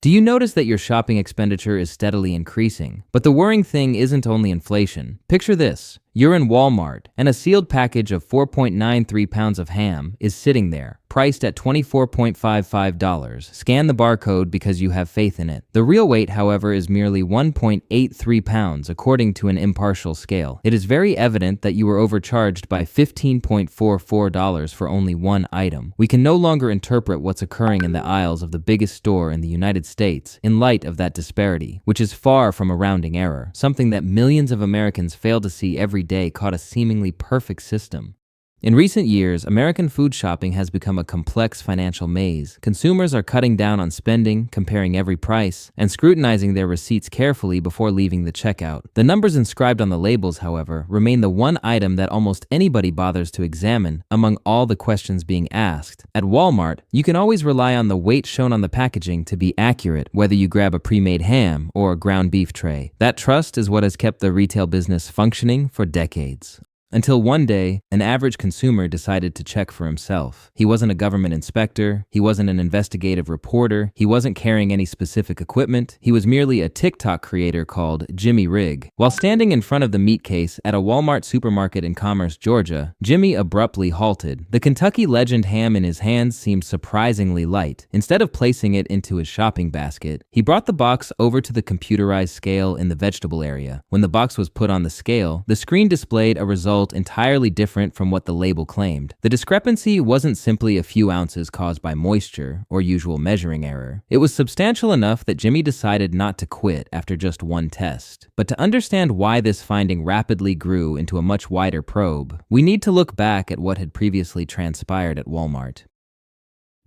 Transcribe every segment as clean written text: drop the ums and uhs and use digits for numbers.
Do you notice that your shopping expenditure is steadily increasing? But the worrying thing isn't only inflation. Picture this. You're in Walmart, and a sealed package of 4.93 pounds of ham is sitting there, priced at $24.55. Scan the barcode because you have faith in it. The real weight, however, is merely 1.83 pounds, according to an impartial scale. It is very evident that you were overcharged by $15.44 for only one item. We can no longer interpret what's occurring in the aisles of the biggest store in the United States in light of that disparity, which is far from a rounding error, something that millions of Americans fail to see every day caught a seemingly perfect system. In recent years, American food shopping has become a complex financial maze. Consumers are cutting down on spending, comparing every price, and scrutinizing their receipts carefully before leaving the checkout. The numbers inscribed on the labels, however, remain the one item that almost anybody bothers to examine among all the questions being asked. At Walmart, you can always rely on the weight shown on the packaging to be accurate, whether you grab a pre-made ham or a ground beef tray. That trust is what has kept the retail business functioning for decades. Until one day, an average consumer decided to check for himself. He wasn't a government inspector, he wasn't an investigative reporter, he wasn't carrying any specific equipment, he was merely a TikTok creator called Jimmy Rigg. While standing in front of the meat case at a Walmart supermarket in Commerce, Georgia, Jimmy abruptly halted. The Kentucky Legend ham in his hands seemed surprisingly light. Instead of placing it into his shopping basket, he brought the box over to the computerized scale in the vegetable area. When the box was put on the scale, the screen displayed a result entirely different from what the label claimed. The discrepancy wasn't simply a few ounces caused by moisture or usual measuring error. It was substantial enough that Jimmy decided not to quit after just one test. But to understand why this finding rapidly grew into a much wider probe, we need to look back at what had previously transpired at Walmart.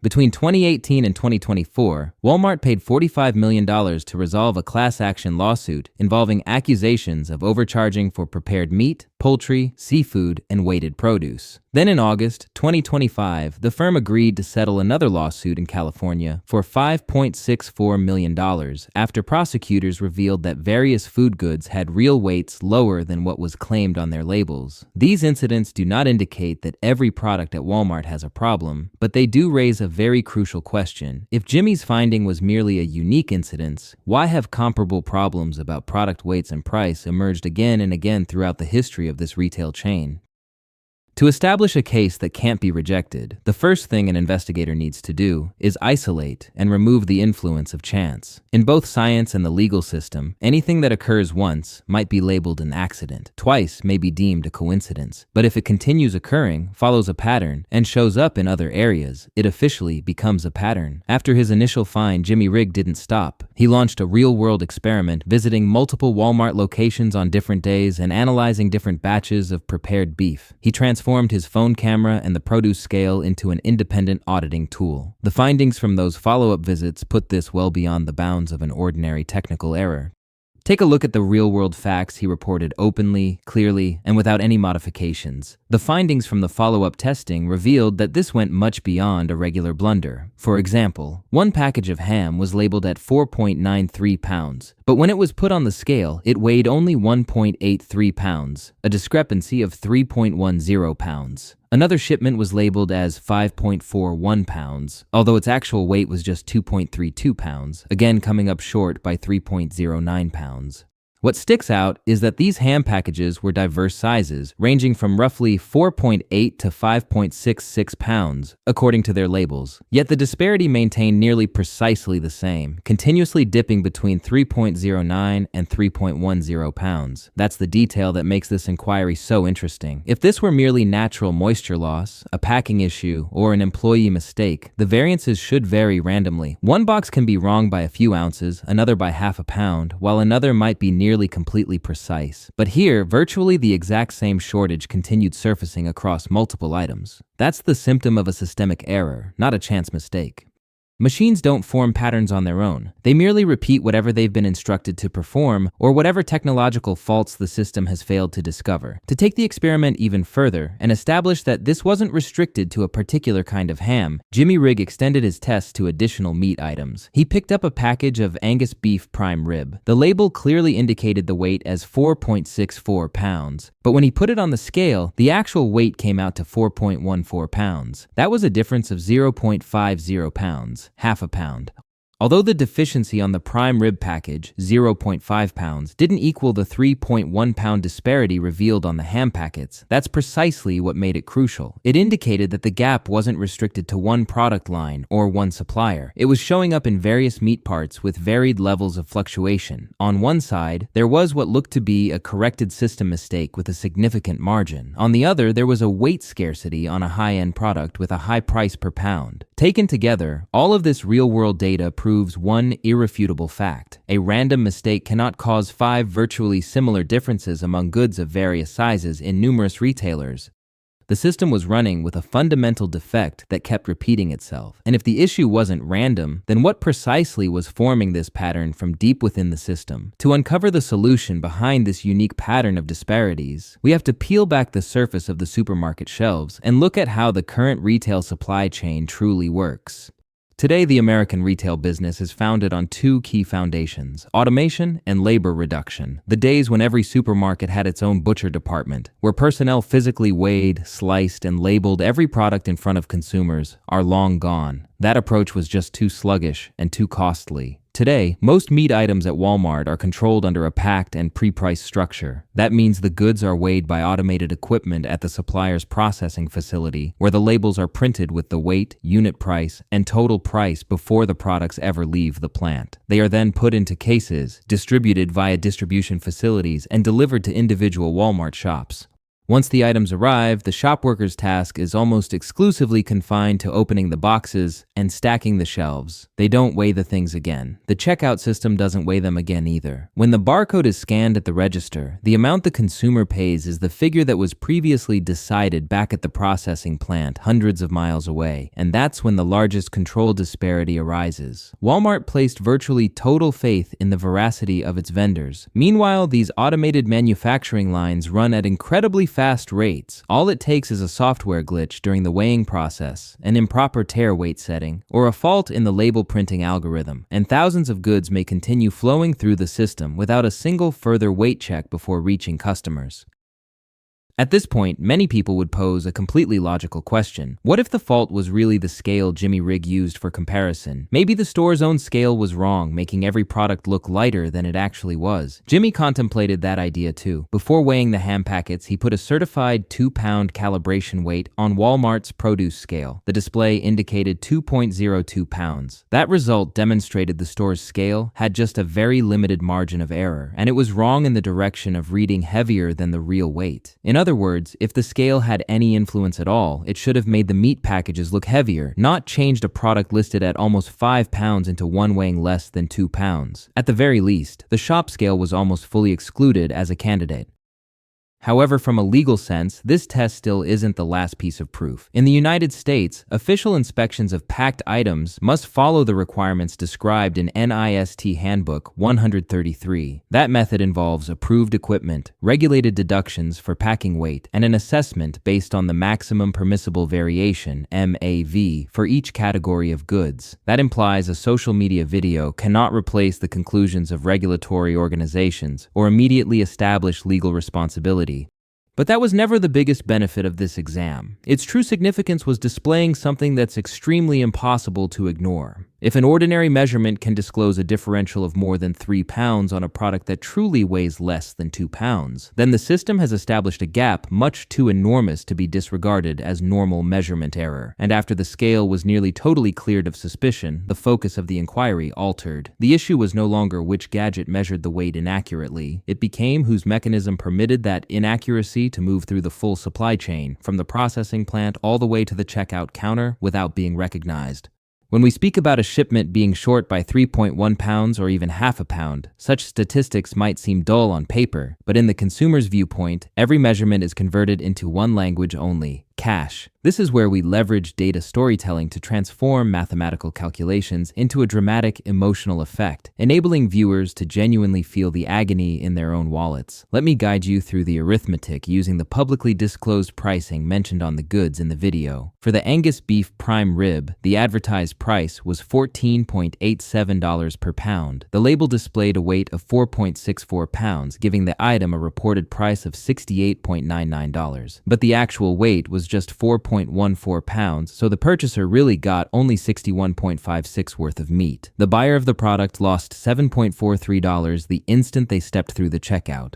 Between 2018 and 2024, Walmart paid $45 million to resolve a class action lawsuit involving accusations of overcharging for prepared meat, poultry, seafood, and weighted produce. Then in August 2025, the firm agreed to settle another lawsuit in California for $5.64 million after prosecutors revealed that various food goods had real weights lower than what was claimed on their labels. These incidents do not indicate that every product at Walmart has a problem, but they do raise a very crucial question. If Jimmy's finding was merely a unique incident, why have comparable problems about product weights and price emerged again and again throughout the history of this retail chain? To establish a case that can't be rejected, the first thing an investigator needs to do is isolate and remove the influence of chance. In both science and the legal system, anything that occurs once might be labeled an accident. Twice may be deemed a coincidence. But if it continues occurring, follows a pattern, and shows up in other areas, it officially becomes a pattern. After his initial find, Jimmy Rigg didn't stop. He launched a real-world experiment, visiting multiple Walmart locations on different days and analyzing different batches of prepared beef. He transformed his phone camera and the produce scale into an independent auditing tool. The findings from those follow-up visits put this well beyond the bounds of an ordinary technical error. Take a look at the real-world facts he reported openly, clearly, and without any modifications. The findings from the follow-up testing revealed that this went much beyond a regular blunder. For example, one package of ham was labeled at 4.93 pounds, but when it was put on the scale, it weighed only 1.83 pounds, a discrepancy of 3.10 pounds. Another shipment was labeled as 5.41 pounds, although its actual weight was just 2.32 pounds, again coming up short by 3.09 pounds. What sticks out is that these ham packages were diverse sizes, ranging from roughly 4.8 to 5.66 pounds, according to their labels. Yet the disparity maintained nearly precisely the same, continuously dipping between 3.09 and 3.10 pounds. That's the detail that makes this inquiry so interesting. If this were merely natural moisture loss, a packing issue, or an employee mistake, the variances should vary randomly. One box can be wrong by a few ounces, another by half a pound, while another might be nearly completely precise. But here, virtually the exact same shortage continued surfacing across multiple items. That's the symptom of a systemic error, not a chance mistake. Machines don't form patterns on their own. They merely repeat whatever they've been instructed to perform or whatever technological faults the system has failed to discover. To take the experiment even further and establish that this wasn't restricted to a particular kind of ham, Jimmy Rigg extended his tests to additional meat items. He picked up a package of Angus beef prime rib. The label clearly indicated the weight as 4.64 pounds, but when he put it on the scale, the actual weight came out to 4.14 pounds. That was a difference of 0.50 pounds. Half a pound. Although the deficiency on the prime rib package, 0.5 pounds, didn't equal the 3.1 pound disparity revealed on the ham packets, that's precisely what made it crucial. It indicated that the gap wasn't restricted to one product line or one supplier. It was showing up in various meat parts with varied levels of fluctuation. On one side, there was what looked to be a corrected system mistake with a significant margin. On the other, there was a weight scarcity on a high-end product with a high price per pound. Taken together, all of this real-world data proves one irrefutable fact. A random mistake cannot cause 5 virtually similar differences among goods of various sizes in numerous retailers. The system was running with a fundamental defect that kept repeating itself. And if the issue wasn't random, then what precisely was forming this pattern from deep within the system? To uncover the solution behind this unique pattern of disparities, we have to peel back the surface of the supermarket shelves and look at how the current retail supply chain truly works. Today, the American retail business is founded on 2 key foundations: automation and labor reduction. The days when every supermarket had its own butcher department, where personnel physically weighed, sliced, and labeled every product in front of consumers, are long gone. That approach was just too sluggish and too costly. Today, most meat items at Walmart are controlled under a packed and pre-priced structure. That means the goods are weighed by automated equipment at the supplier's processing facility, where the labels are printed with the weight, unit price, and total price before the products ever leave the plant. They are then put into cases, distributed via distribution facilities, and delivered to individual Walmart shops. Once the items arrive, the shop worker's task is almost exclusively confined to opening the boxes and stacking the shelves. They don't weigh the things again. The checkout system doesn't weigh them again either. When the barcode is scanned at the register, the amount the consumer pays is the figure that was previously decided back at the processing plant hundreds of miles away, and that's when the largest control disparity arises. Walmart placed virtually total faith in the veracity of its vendors. Meanwhile, these automated manufacturing lines run at incredibly fast rates. All it takes is a software glitch during the weighing process, an improper tare weight setting, or a fault in the label printing algorithm, and thousands of goods may continue flowing through the system without a single further weight check before reaching customers. At this point, many people would pose a completely logical question. What if the fault was really the scale Jimmy Rigg used for comparison? Maybe the store's own scale was wrong, making every product look lighter than it actually was. Jimmy contemplated that idea too. Before weighing the ham packets, he put a certified 2-pound calibration weight on Walmart's produce scale. The display indicated 2.02 pounds. That result demonstrated the store's scale had just a very limited margin of error, and it was wrong in the direction of reading heavier than the real weight. In other words, if the scale had any influence at all, it should have made the meat packages look heavier, not changed a product listed at almost 5 pounds into one weighing less than 2 pounds. At the very least, the shop scale was almost fully excluded as a candidate. However, from a legal sense, this test still isn't the last piece of proof. In the United States, official inspections of packed items must follow the requirements described in NIST Handbook 133. That method involves approved equipment, regulated deductions for packing weight, and an assessment based on the maximum permissible variation, MAV, for each category of goods. That implies a social media video cannot replace the conclusions of regulatory organizations or immediately establish legal responsibility. But that was never the biggest benefit of this exam. Its true significance was displaying something that's extremely impossible to ignore. If an ordinary measurement can disclose a differential of more than 3 pounds on a product that truly weighs less than 2 pounds, then the system has established a gap much too enormous to be disregarded as normal measurement error. And after the scale was nearly totally cleared of suspicion, the focus of the inquiry altered. The issue was no longer which gadget measured the weight inaccurately. It became whose mechanism permitted that inaccuracy to move through the full supply chain, from the processing plant all the way to the checkout counter, without being recognized. When we speak about a shipment being short by 3.1 pounds or even half a pound, such statistics might seem dull on paper, but in the consumer's viewpoint, every measurement is converted into one language only: cash. This is where we leverage data storytelling to transform mathematical calculations into a dramatic emotional effect, enabling viewers to genuinely feel the agony in their own wallets. Let me guide you through the arithmetic using the publicly disclosed pricing mentioned on the goods in the video. For the Angus beef prime rib, the advertised price was $14.87 per pound. The label displayed a weight of 4.64 pounds, giving the item a reported price of $68.99. But the actual weight was was just 4.14 pounds, so the purchaser really got only 61.56 worth of meat. The buyer of the product lost $7.43 the instant they stepped through the checkout.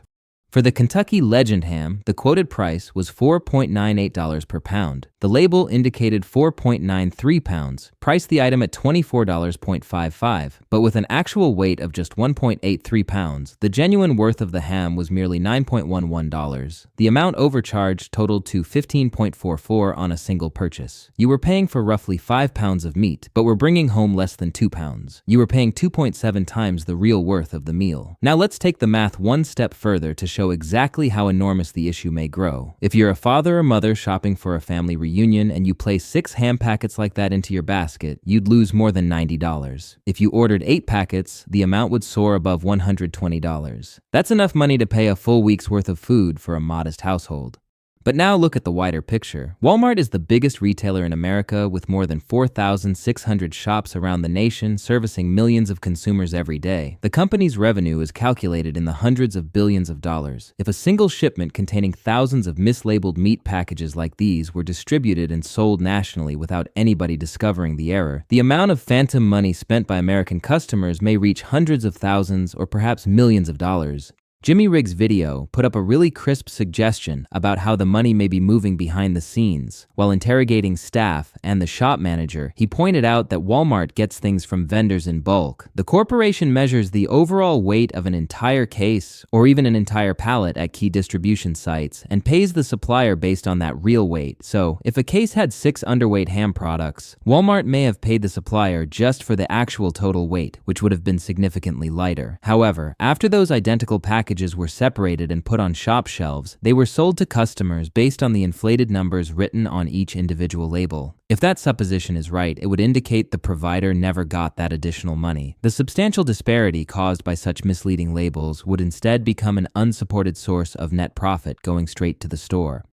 For the Kentucky Legend ham, the quoted price was $4.98 per pound. The label indicated 4.93 pounds, priced the item at $24.55, but with an actual weight of just 1.83 pounds, the genuine worth of the ham was merely $9.11. The amount overcharged totaled to $15.44 on a single purchase. You were paying for roughly 5 pounds of meat, but were bringing home less than 2 pounds. You were paying 2.7 times the real worth of the meal. Now let's take the math one step further to show exactly how enormous the issue may grow. If you're a father or mother shopping for a family reunion and you place 6 ham packets like that into your basket, you'd lose more than $90. If you ordered 8 packets, the amount would soar above $120. That's enough money to pay a full week's worth of food for a modest household. But now look at the wider picture. Walmart is the biggest retailer in America with more than 4,600 shops around the nation servicing millions of consumers every day. The company's revenue is calculated in the hundreds of billions of dollars. If a single shipment containing thousands of mislabeled meat packages like these were distributed and sold nationally without anybody discovering the error, the amount of phantom money spent by American customers may reach hundreds of thousands or perhaps millions of dollars. Jimmy Rigg's video put up a really crisp suggestion about how the money may be moving behind the scenes. While interrogating staff and the shop manager, he pointed out that Walmart gets things from vendors in bulk. The corporation measures the overall weight of an entire case or even an entire pallet at key distribution sites and pays the supplier based on that real weight. So, if a case had 6 underweight ham products, Walmart may have paid the supplier just for the actual total weight, which would have been significantly lighter. However, after those identical packages were separated and put on shop shelves, they were sold to customers based on the inflated numbers written on each individual label. If that supposition is right, it would indicate the provider never got that additional money. The substantial disparity caused by such misleading labels would instead become an unsupported source of net profit going straight to the store.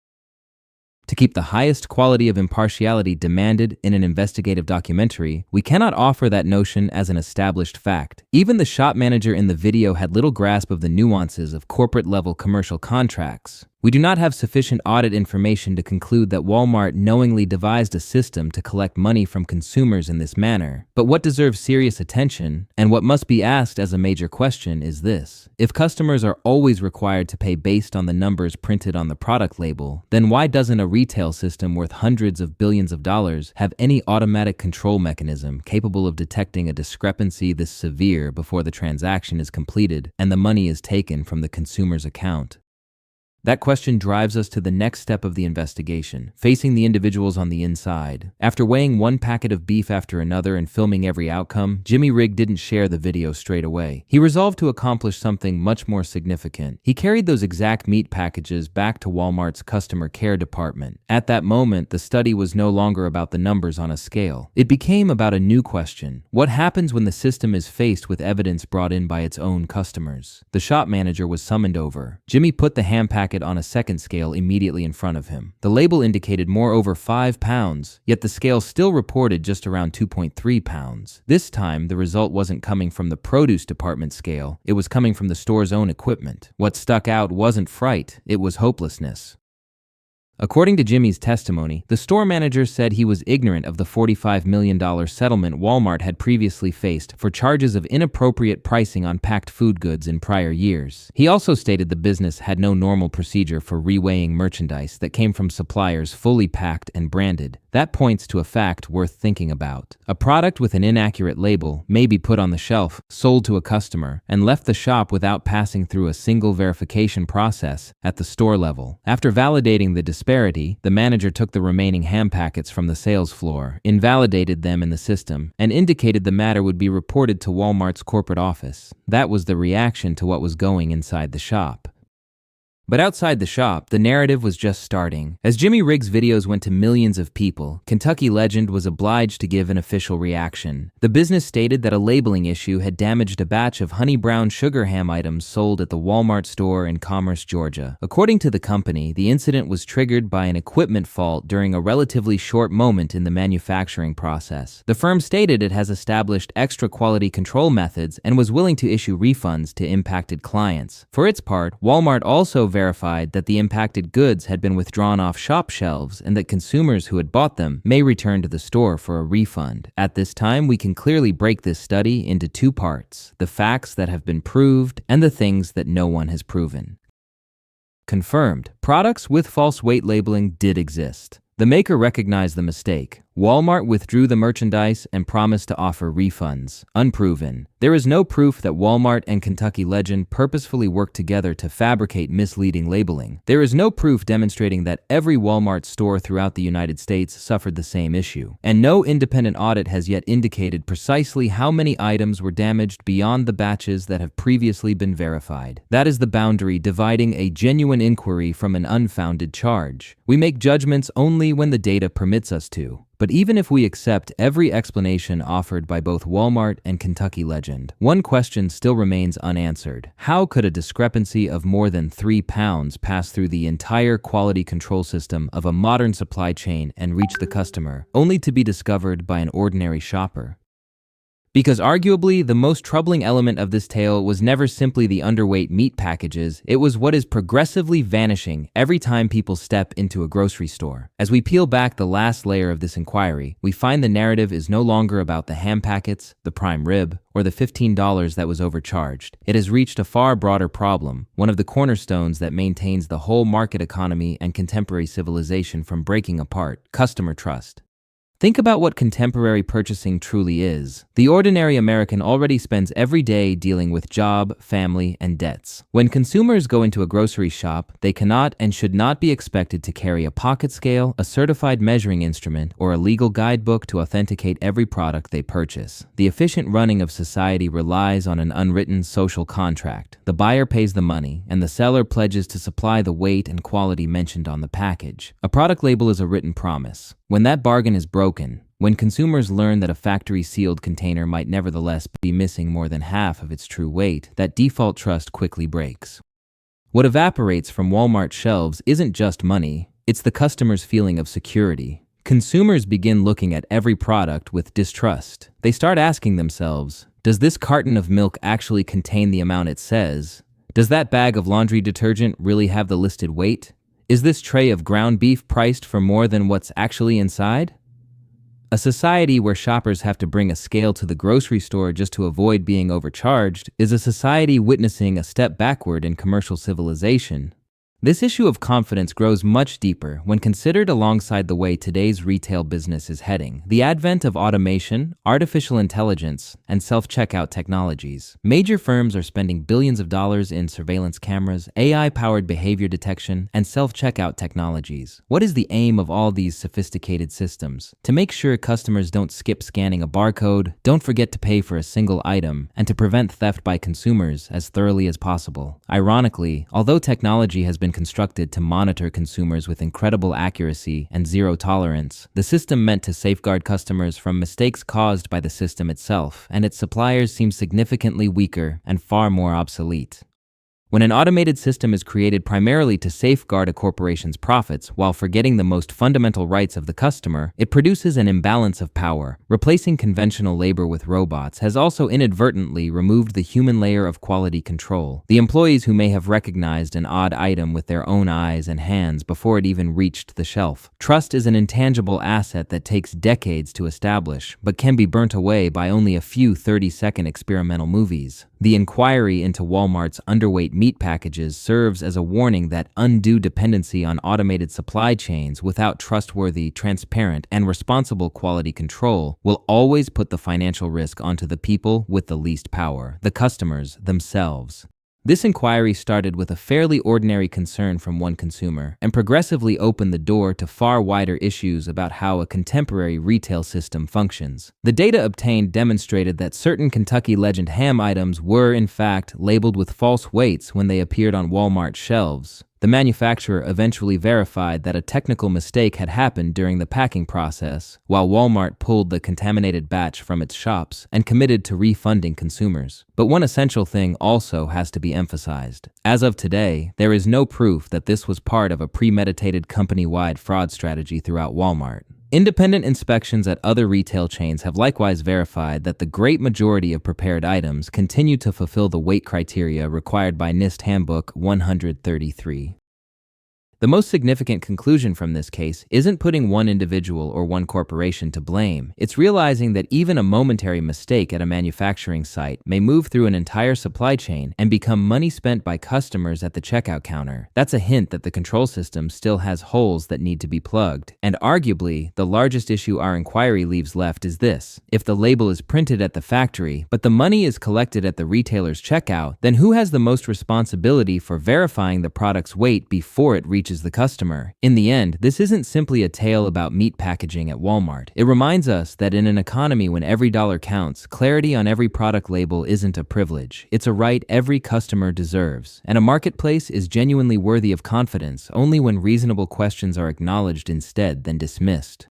To keep the highest quality of impartiality demanded in an investigative documentary, we cannot offer that notion as an established fact. Even the shop manager in the video had little grasp of the nuances of corporate-level commercial contracts. We do not have sufficient audit information to conclude that Walmart knowingly devised a system to collect money from consumers in this manner. But what deserves serious attention, and what must be asked as a major question, is this. If customers are always required to pay based on the numbers printed on the product label, then why doesn't a retail system worth hundreds of billions of dollars have any automatic control mechanism capable of detecting a discrepancy this severe before the transaction is completed and the money is taken from the consumer's account? That question drives us to the next step of the investigation, facing the individuals on the inside. After weighing one packet of beef after another and filming every outcome, Jimmy Rigg didn't share the video straight away. He resolved to accomplish something much more significant. He carried those exact meat packages back to Walmart's customer care department. At that moment, the study was no longer about the numbers on a scale. It became about a new question. What happens when the system is faced with evidence brought in by its own customers? The shop manager was summoned over. Jimmy put the ham packet on a second scale immediately in front of him. The label indicated more over 5 pounds, yet the scale still reported just around 2.3 pounds. This time, the result wasn't coming from the produce department scale, it was coming from the store's own equipment. What stuck out wasn't fright, it was hopelessness. According to Jimmy's testimony, the store manager said he was ignorant of the $45 million settlement Walmart had previously faced for charges of inappropriate pricing on packed food goods in prior years. He also stated the business had no normal procedure for reweighing merchandise that came from suppliers fully packed and branded. That points to a fact worth thinking about. A product with an inaccurate label may be put on the shelf, sold to a customer, and left the shop without passing through a single verification process at the store level. After validating the disparity, the manager took the remaining ham packets from the sales floor, invalidated them in the system, and indicated the matter would be reported to Walmart's corporate office. That was the reaction to what was going inside the shop. But outside the shop, the narrative was just starting. As Jimmy Rigg's videos went to millions of people, Kentucky Legend was obliged to give an official reaction. The business stated that a labeling issue had damaged a batch of honey brown sugar ham items sold at the Walmart store in Commerce, Georgia. According to the company, the incident was triggered by an equipment fault during a relatively short moment in the manufacturing process. The firm stated it has established extra quality control methods and was willing to issue refunds to impacted clients. For its part, Walmart also verified that the impacted goods had been withdrawn off shop shelves and that consumers who had bought them may return to the store for a refund. At this time, we can clearly break this study into two parts: the facts that have been proved and the things that no one has proven. Confirmed. Products with false weight labeling did exist. The maker recognized the mistake. Walmart withdrew the merchandise and promised to offer refunds. Unproven. There is no proof that Walmart and Kentucky Legend purposefully worked together to fabricate misleading labeling. There is no proof demonstrating that every Walmart store throughout the United States suffered the same issue. And no independent audit has yet indicated precisely how many items were damaged beyond the batches that have previously been verified. That is the boundary dividing a genuine inquiry from an unfounded charge. We make judgments only when the data permits us to. But even if we accept every explanation offered by both Walmart and Kentucky Legend, one question still remains unanswered. How could a discrepancy of more than 3 pounds pass through the entire quality control system of a modern supply chain and reach the customer, only to be discovered by an ordinary shopper? Because arguably, the most troubling element of this tale was never simply the underweight meat packages, it was what is progressively vanishing every time people step into a grocery store. As we peel back the last layer of this inquiry, we find the narrative is no longer about the ham packets, the prime rib, or the $15 that was overcharged. It has reached a far broader problem, one of the cornerstones that maintains the whole market economy and contemporary civilization from breaking apart: customer trust. Think about what contemporary purchasing truly is. The ordinary American already spends every day dealing with job, family, and debts. When consumers go into a grocery shop, they cannot and should not be expected to carry a pocket scale, a certified measuring instrument, or a legal guidebook to authenticate every product they purchase. The efficient running of society relies on an unwritten social contract. The buyer pays the money, and the seller pledges to supply the weight and quality mentioned on the package. A product label is a written promise. When that bargain is broken, when consumers learn that a factory-sealed container might nevertheless be missing more than half of its true weight, that default trust quickly breaks. What evaporates from Walmart shelves isn't just money, it's the customer's feeling of security. Consumers begin looking at every product with distrust. They start asking themselves, does this carton of milk actually contain the amount it says? Does that bag of laundry detergent really have the listed weight? Is this tray of ground beef priced for more than what's actually inside? A society where shoppers have to bring a scale to the grocery store just to avoid being overcharged is a society witnessing a step backward in commercial civilization. This issue of confidence grows much deeper when considered alongside the way today's retail business is heading: the advent of automation, artificial intelligence, and self-checkout technologies. Major firms are spending billions of dollars in surveillance cameras, AI-powered behavior detection, and self-checkout technologies. What is the aim of all these sophisticated systems? To make sure customers don't skip scanning a barcode, don't forget to pay for a single item, and to prevent theft by consumers as thoroughly as possible. Ironically, although technology has been constructed to monitor consumers with incredible accuracy and zero tolerance, the system meant to safeguard customers from mistakes caused by the system itself and its suppliers seems significantly weaker and far more obsolete. When an automated system is created primarily to safeguard a corporation's profits while forgetting the most fundamental rights of the customer, it produces an imbalance of power. Replacing conventional labor with robots has also inadvertently removed the human layer of quality control. The employees who may have recognized an odd item with their own eyes and hands before it even reached the shelf. Trust is an intangible asset that takes decades to establish, but can be burnt away by only a few 30-second experimental movies. The inquiry into Walmart's underweight meat packages serves as a warning that undue dependency on automated supply chains without trustworthy, transparent, and responsible quality control will always put the financial risk onto the people with the least power, the customers themselves. This inquiry started with a fairly ordinary concern from one consumer and progressively opened the door to far wider issues about how a contemporary retail system functions. The data obtained demonstrated that certain Kentucky Legend ham items were, in fact, labeled with false weights when they appeared on Walmart shelves. The manufacturer eventually verified that a technical mistake had happened during the packing process, while Walmart pulled the contaminated batch from its shops and committed to refunding consumers. But one essential thing also has to be emphasized. As of today, there is no proof that this was part of a premeditated company-wide fraud strategy throughout Walmart. Independent inspections at other retail chains have likewise verified that the great majority of prepared items continue to fulfill the weight criteria required by NIST Handbook 133. The most significant conclusion from this case isn't putting one individual or one corporation to blame. It's realizing that even a momentary mistake at a manufacturing site may move through an entire supply chain and become money spent by customers at the checkout counter. That's a hint that the control system still has holes that need to be plugged. And arguably, the largest issue our inquiry leaves left is this. If the label is printed at the factory, but the money is collected at the retailer's checkout, then who has the most responsibility for verifying the product's weight before it reaches the customer? In the end, this isn't simply a tale about meat packaging at Walmart. It reminds us that in an economy when every dollar counts, clarity on every product label isn't a privilege. It's a right every customer deserves. And a marketplace is genuinely worthy of confidence only when reasonable questions are acknowledged instead than dismissed.